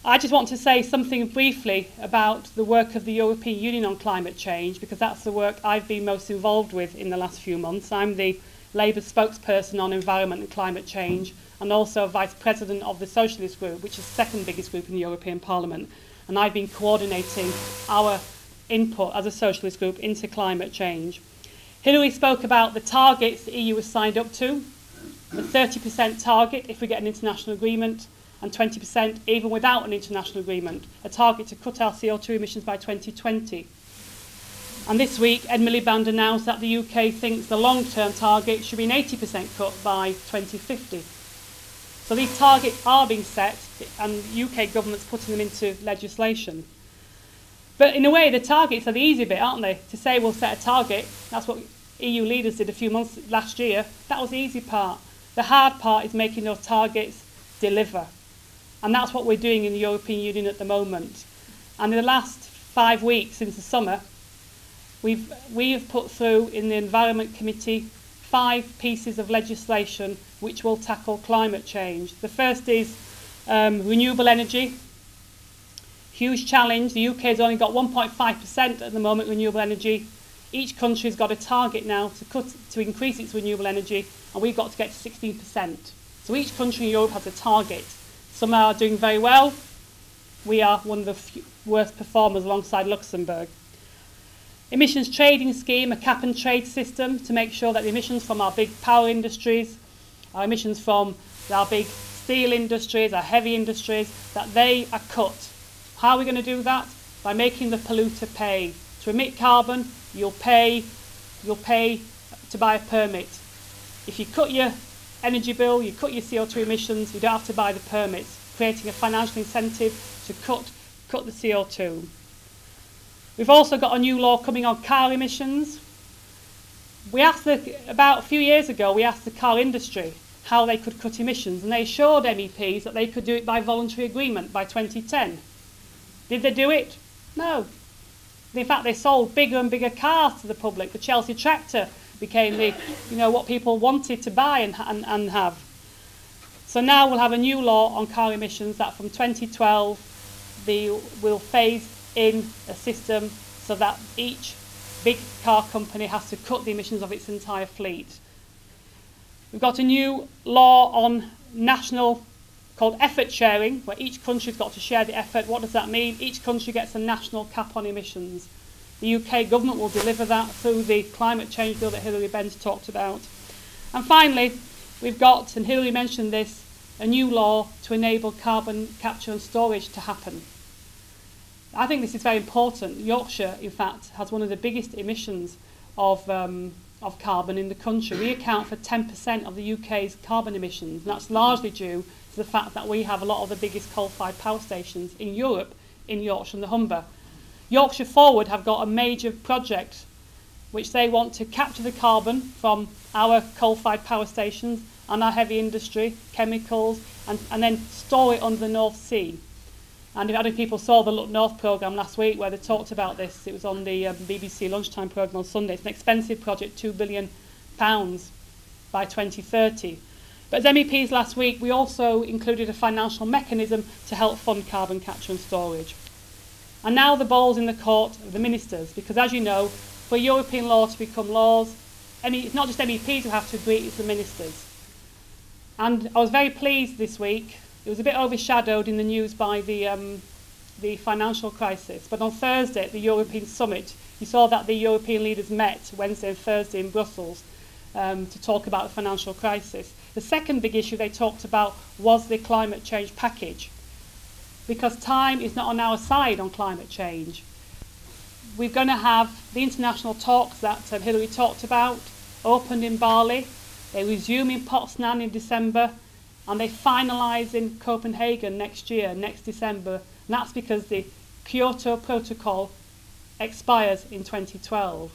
I just want to say something briefly about the work of the European Union on climate change, because that's the work I've been most involved with in the last few months. I'm the Labour spokesperson on environment and climate change, and also Vice President of the Socialist Group, which is the second biggest group in the European Parliament. And I've been coordinating our input as a Socialist Group into climate change. Hilary spoke about the targets the EU has signed up to, the 30% target if we get an international agreement, and 20% even without an international agreement, a target to cut our CO2 emissions by 2020. And this week, Ed Miliband announced that the UK thinks the long-term target should be an 80% cut by 2050. So these targets are being set, and the UK government's putting them into legislation. But in a way, the targets are the easy bit, aren't they? To say we'll set a target, that's what EU leaders did a few months last year. That was the easy part. The hard part is making those targets deliver. And that's what we're doing in the European Union at the moment. And in the last 5 weeks since the summer, we have put through in the Environment Committee 5 pieces of legislation which will tackle climate change. The first is renewable energy. Huge challenge. The UK has only got 1.5% at the moment renewable energy. Each country has got a target now to increase its renewable energy, and we've got to get to 16%. So each country in Europe has a target. Some are doing very well. We are one of the worst performers alongside Luxembourg. Emissions trading scheme, a cap and trade system to make sure that the emissions from our big power industries, our emissions from our big steel industries, our heavy industries, that they are cut. How are we going to do that? By making the polluter pay. To emit carbon, you'll pay to buy a permit. If you cut your energy bill, you cut your CO2 emissions, you don't have to buy the permits, creating a financial incentive to cut the CO2. We've also got a new law coming on car emissions. About a few years ago, we asked the car industry how they could cut emissions, and they assured MEPs that they could do it by voluntary agreement by 2010. Did they do it? No. In fact, they sold bigger and bigger cars to the public. The Chelsea tractor became what people wanted to buy and have. So now we'll have a new law on car emissions that from 2012 will phase in a system so that each big car company has to cut the emissions of its entire fleet. We've got a new law on national called effort sharing, where each country's got to share the effort. What does that mean? Each country gets a national cap on emissions. The UK government will deliver that through the climate change bill that Hilary Benz talked about. And finally, we've got, and Hilary mentioned this, a new law to enable carbon capture and storage to happen. I think this is very important. Yorkshire, in fact, has one of the biggest emissions of carbon in the country. We account for 10% of the UK's carbon emissions, and that's largely due to the fact that we have a lot of the biggest coal-fired power stations in Europe in Yorkshire and the Humber. Yorkshire Forward have got a major project which they want to capture the carbon from our coal-fired power stations and our heavy industry, chemicals, and then store it under the North Sea. And if other people saw the Look North programme last week where they talked about this, it was on the BBC lunchtime programme on Sunday. It's an expensive project, £2 billion by 2030. But as MEPs last week, we also included a financial mechanism to help fund carbon capture and storage. And now the ball's in the court of the ministers, because as you know, for European law to become laws, it's not just MEPs who have to agree, it's the ministers. And I was very pleased this week. It was a bit overshadowed in the news by the financial crisis. But on Thursday at the European Summit, you saw that the European leaders met Wednesday and Thursday in Brussels to talk about the financial crisis. The second big issue they talked about was the climate change package, because time is not on our side on climate change. We're going to have the international talks that Hilary talked about, opened in Bali, they resume in Poznan in December, and they finalise in Copenhagen next December. And that's because the Kyoto Protocol expires in 2012.